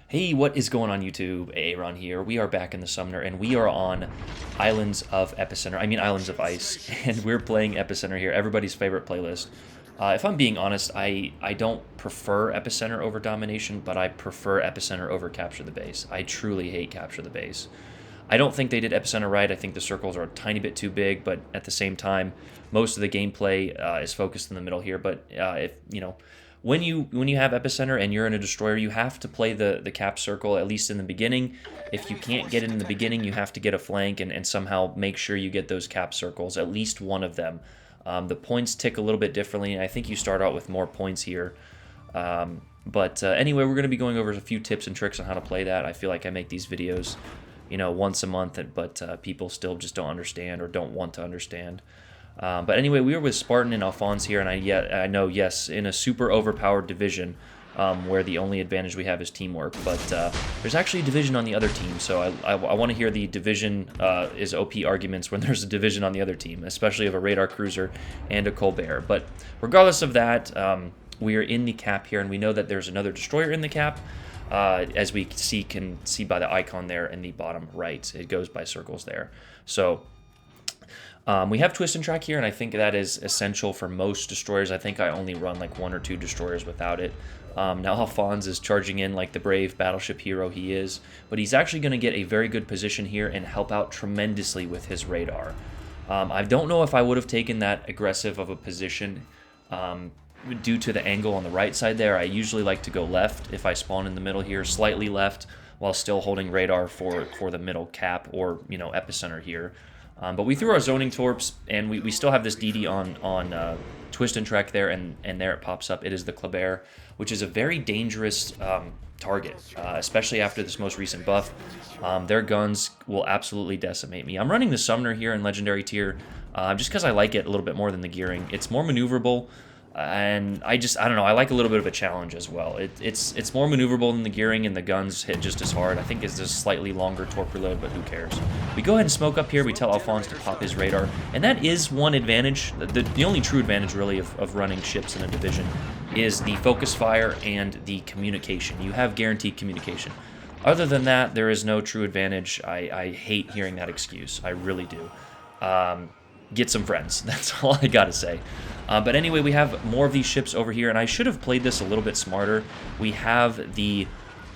Hey, what is going on YouTube? Aaron here. We are back in the Summoner, and we are on Islands of Epicenter. I mean, Islands of Ice, and we're playing Epicenter here, everybody's favorite playlist. If I'm being honest, I don't prefer Epicenter over Domination, but I prefer Epicenter over Capture the Base. I truly hate Capture the Base. I don't think they did Epicenter right. I think the circles are a tiny bit too big, but at the same time, most of the gameplay is focused in the middle here. But if you know, when you have Epicenter and you're in a destroyer, you have to play the cap circle at least in the beginning. If you can't get it in the beginning, you have to get a flank and somehow make sure you get those cap circles, at least one of them. The points tick a little bit differently, and I think you start out with more points here. But anyway, we're going to be going over a few tips and tricks on how to play that. I feel like I make these videos, once a month, but people still just don't understand or don't want to understand. But anyway, we were with Spartan and Alphonse here, and I know, yes, in a super overpowered division where the only advantage we have is teamwork. But there's actually a division on the other team, so I want to hear the division is OP arguments when there's a division on the other team, especially of a radar cruiser and a Colbert. But regardless of that, we are in the cap here, and we know that there's another destroyer in the cap. As we can see by the icon there in the bottom right. It goes by circles there. So we have twist and track here, and I think that is essential for most destroyers. I think I only run like one or two destroyers without it. Now Alphonse is charging in like the brave battleship hero he is, but he's actually going to get a very good position here and help out tremendously with his radar. I don't know if I would have taken that aggressive of a position due to the angle on the right side there. I usually like to go left if I spawn in the middle here, slightly left, while still holding radar for the middle cap or, epicenter here. But we threw our zoning torps, and we still have this DD on twist and track there, and there it pops up. It is the Colbert, which is a very dangerous target, especially after this most recent buff. Their guns will absolutely decimate me. I'm running the Summoner here in Legendary tier just because I like it a little bit more than the Gearing. It's more maneuverable. And I don't know, I like a little bit of a challenge as well. It's more maneuverable than the Gearing, and the guns hit just as hard. I think it's just slightly longer torp reload, but who cares? We go ahead and smoke up here. We tell Alphonse to pop his radar, and that is one advantage. The only true advantage, really, of running ships in a division is the focus fire and the communication. You have guaranteed communication. Other than that, there is no true advantage. I hate hearing that excuse. I really do. Get some friends. That's all I gotta say. But anyway, we have more of these ships over here, and I should have played this a little bit smarter. We have the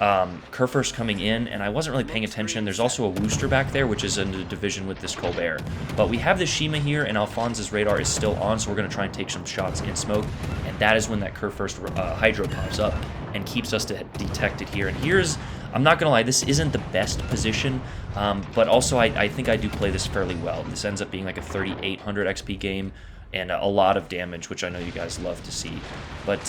Kurfürst coming in, and I wasn't really paying attention. There's also a Wooster back there, which is in the division with this Colbert. But we have the Shima here, and Alphonse's radar is still on, so we're going to try and take some shots in smoke, and that is when that Kurfürst Hydro pops up and keeps us detected here. And here's, I'm not going to lie, this isn't the best position, but also I think I do play this fairly well. This ends up being like a 3,800 XP game and a lot of damage, which I know you guys love to see. But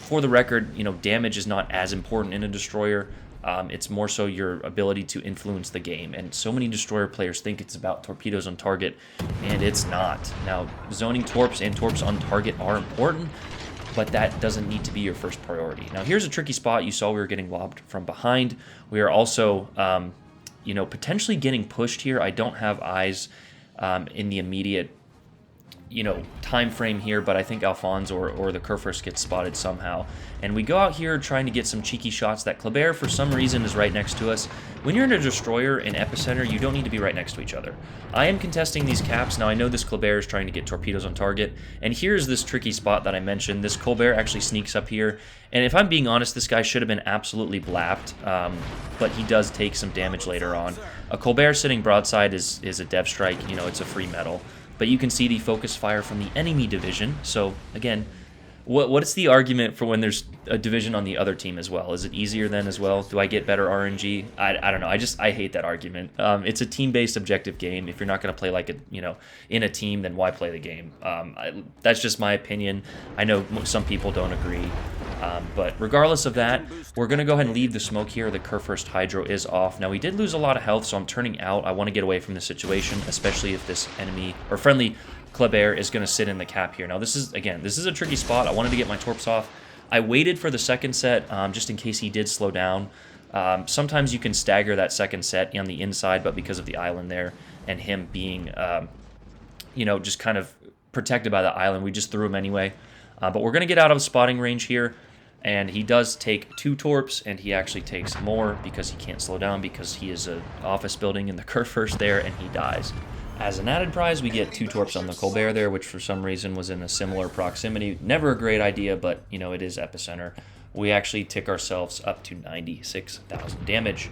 for the record, damage is not as important in a destroyer. It's more so your ability to influence the game. And so many destroyer players think it's about torpedoes on target, and it's not. Now, zoning torps and torps on target are important, but that doesn't need to be your first priority. Now, here's a tricky spot. You saw we were getting lobbed from behind. We are also, potentially getting pushed here. I don't have eyes in the immediate, time frame here, but I think Alphonse or the Kurfürst gets spotted somehow. And we go out here trying to get some cheeky shots. That Colbert, for some reason, is right next to us. When you're in a destroyer in Epicenter, you don't need to be right next to each other. I am contesting these caps. Now, I know this Colbert is trying to get torpedoes on target, and here's this tricky spot that I mentioned. This Colbert actually sneaks up here, and if I'm being honest, this guy should have been absolutely blapped, but he does take some damage later on. A Colbert sitting broadside is a dev strike. It's a free medal. But you can see the focus fire from the enemy division. So, again, what is the argument for when there's a division on the other team as well? Is it easier then as well? Do I get better RNG? I don't know. I hate that argument. It's a team-based objective game. If you're not going to play like in a team, then why play the game? That's just my opinion. I know some people don't agree. But regardless of that, we're going to go ahead and leave the smoke here. The Kurfürst Hydro is off. Now, we did lose a lot of health, so I'm turning out. I want to get away from this situation, especially if this enemy or friendly Colbert is going to sit in the cap here. Now, this is a tricky spot. I wanted to get my torps off. I waited for the second set just in case he did slow down. Sometimes you can stagger that second set on the inside, but because of the island there and him being, just kind of protected by the island, we just threw him anyway. But we're going to get out of spotting range here. And he does take 2 torps, and he actually takes more because he can't slow down because he is an office building in the Kurfürst there, and he dies. As an added prize, we get 2 torps on the Colbert there, which for some reason was in a similar proximity. Never a great idea, but, you know, it is Epicenter. We actually tick ourselves up to 96,000 damage.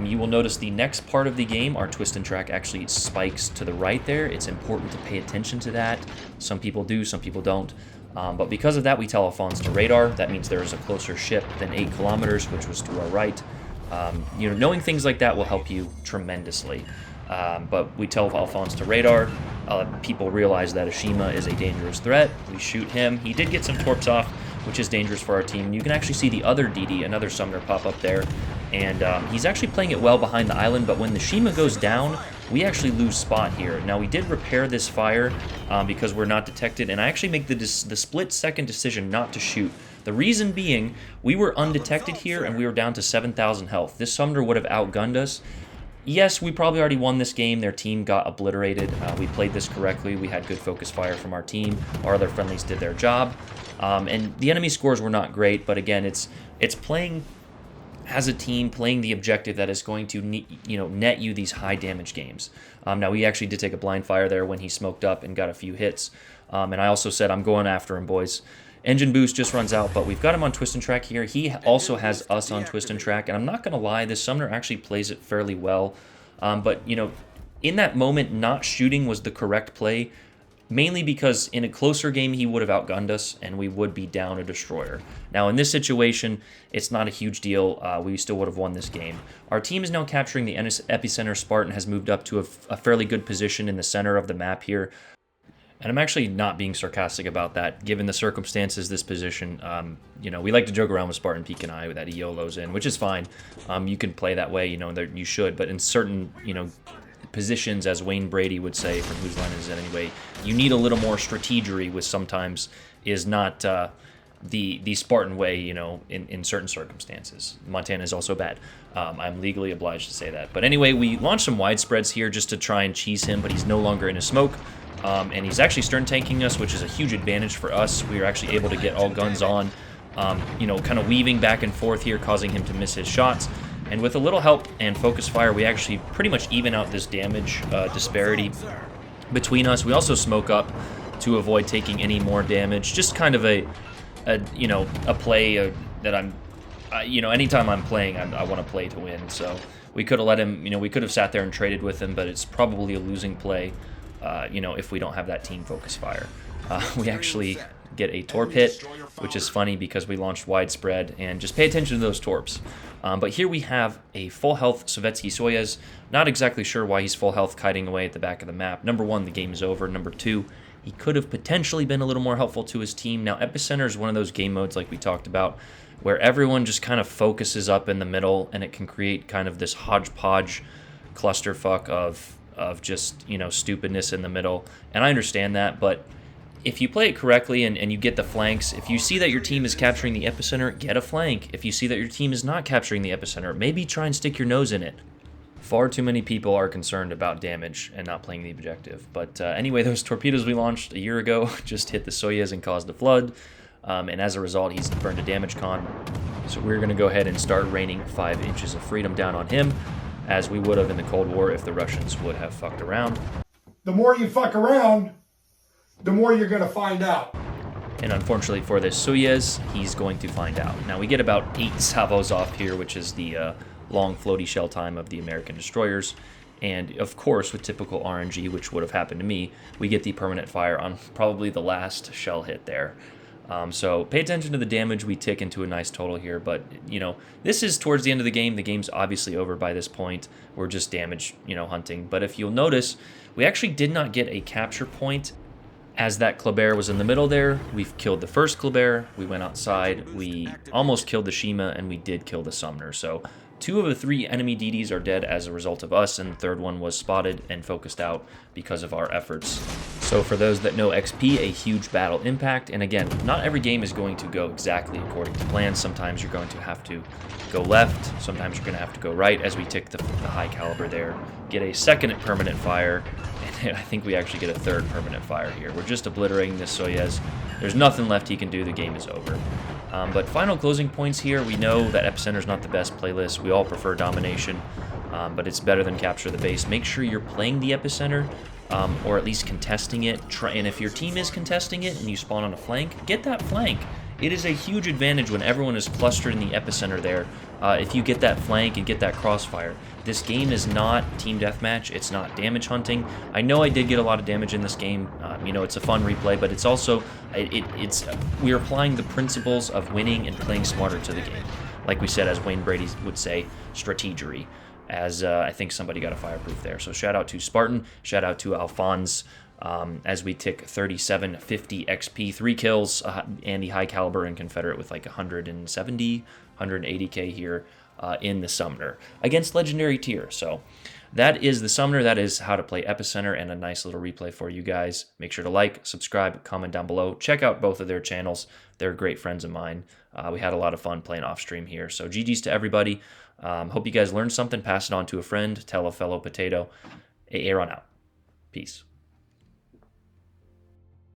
You will notice the next part of the game, our twist and track actually spikes to the right there. It's important to pay attention to that. Some people do, some people don't. But because of that, we tell Alphonse to radar. That means there is a closer ship than 8 kilometers, which was to our right. You know, knowing things like that will help you tremendously. But we tell Alphonse to radar. People realize that Ashima is a dangerous threat. We shoot him. He did get some torps off, which is dangerous for our team. And you can actually see the other DD, another summoner, pop up there. And he's actually playing it well behind the island, but when the Shima goes down, we actually lose spot here. Now, we did repair this fire because we're not detected, and I actually make the split-second decision not to shoot. The reason being, we were undetected here, and we were down to 7,000 health. This summoner would have outgunned us. Yes, we probably already won this game. Their team got obliterated. We played this correctly. We had good focus fire from our team. Our other friendlies did their job. And the enemy scores were not great, but again, it's playing as a team, playing the objective that is going to net you these high damage games. Now, we actually did take a blind fire there when he smoked up and got a few hits. And I also said, I'm going after him, boys. Engine boost just runs out, but we've got him on twist and track here. He also has us on twist and track, and I'm not going to lie, this summoner actually plays it fairly well. But, you know, in that moment, not shooting was the correct play, mainly because in a closer game, he would have outgunned us, and we would be down a destroyer. Now, in this situation, it's not a huge deal. We still would have won this game. Our team is now capturing the Epicenter. Spartan has moved up to a fairly good position in the center of the map here. And I'm actually not being sarcastic about that. Given the circumstances, this position, you know, we like to joke around with Spartan Peak and I that he YOLOs in, which is fine. You can play that way, you know, you should. But in certain, you know, positions, as Wayne Brady would say, from Whose Line Is It Anyway, you need a little more strategery, which sometimes is not the Spartan way, you know, in certain circumstances. Montana is also bad. I'm legally obliged to say that. But anyway, we launched some widespreads here just to try and cheese him, but he's no longer in a smoke. And he's actually stern tanking us, which is a huge advantage for us. We are actually able to get all guns on, you know, kind of weaving back and forth here, causing him to miss his shots. And with a little help and focus fire, we actually pretty much even out this damage disparity between us. We also smoke up to avoid taking any more damage. Just kind of a play that I'm, you know, anytime I'm playing, I want to play to win. So we could have let him, you know, we could have sat there and traded with him, but it's probably a losing play. You know, if we don't have that team focus fire. We actually get a torp hit, which is funny because we launched widespread, and just pay attention to those torps. But here we have a full health Sovietsky Soyuz. Not exactly sure why he's full health kiting away at the back of the map. Number one, the game is over. Number two, he could have potentially been a little more helpful to his team. Now, Epicenter is one of those game modes like we talked about, where everyone just kind of focuses up in the middle, and it can create kind of this hodgepodge clusterfuck of just, you know, stupidness in the middle. And I understand that, but if you play it correctly and you get the flanks, if you see that your team is capturing the Epicenter, get a flank. If you see that your team is not capturing the Epicenter, maybe try and stick your nose in it. Far too many people are concerned about damage and not playing the objective. But anyway, those torpedoes we launched a year ago just hit the Soyuz and caused a flood. And as a result, he's burned a damage con. So we're going to go ahead and start raining 5 inches of freedom down on him, as we would have in the Cold War if the Russians would have fucked around. The more you fuck around, the more you're going to find out. And unfortunately for this Soyuz, he's going to find out. Now, we get about 8 salvos off here, which is the long floaty shell time of the American destroyers. And, of course, with typical RNG, which would have happened to me, we get the permanent fire on probably the last shell hit there. So pay attention to the damage. We tick into a nice total here, but, you know, this is towards the end of the game. The game's obviously over by this point. We're just damage, you know, hunting. But if you'll notice, we actually did not get a capture point as that Kleber was in the middle there. We've killed the first Kleber. We went outside. We almost killed the Shima, and we did kill the Sumner. So 2 of the 3 enemy DDs are dead as a result of us, and the third one was spotted and focused out because of our efforts. So for those that know XP, a huge battle impact. And again, not every game is going to go exactly according to plan. Sometimes you're going to have to go left. Sometimes you're going to have to go right, as we tick the high caliber there. Get a second permanent fire, and I think we actually get a third permanent fire here. We're just obliterating this Soyuz. There's nothing left he can do. The game is over. But final closing points here, we know that Epicenter is not the best playlist. We all prefer domination, but it's better than capture the base. Make sure you're playing the Epicenter, or at least contesting it. And if your team is contesting it and you spawn on a flank, get that flank. It is a huge advantage when everyone is clustered in the Epicenter there. If you get that flank and get that crossfire. This game is not team deathmatch. It's not damage hunting. I know I did get a lot of damage in this game. You know, it's a fun replay, but it's also, we're applying the principles of winning and playing smarter to the game. Like we said, as Wayne Brady would say, strategery. As I think somebody got a fireproof there. So shout out to Spartan, shout out to Alphonse, as we tick 3750 XP, 3 kills, Andy high caliber and Confederate with like 170, 180k here in the Summoner against Legendary tier. So that is the Summoner. That is how to play Epicenter, and a nice little replay for you guys. Make sure to like, subscribe, comment down below. Check out both of their channels. They're great friends of mine. We had a lot of fun playing off stream here. So GG's to everybody. Hope you guys learned something. Pass it on to a friend. Tell a fellow potato. Aaron out. Peace.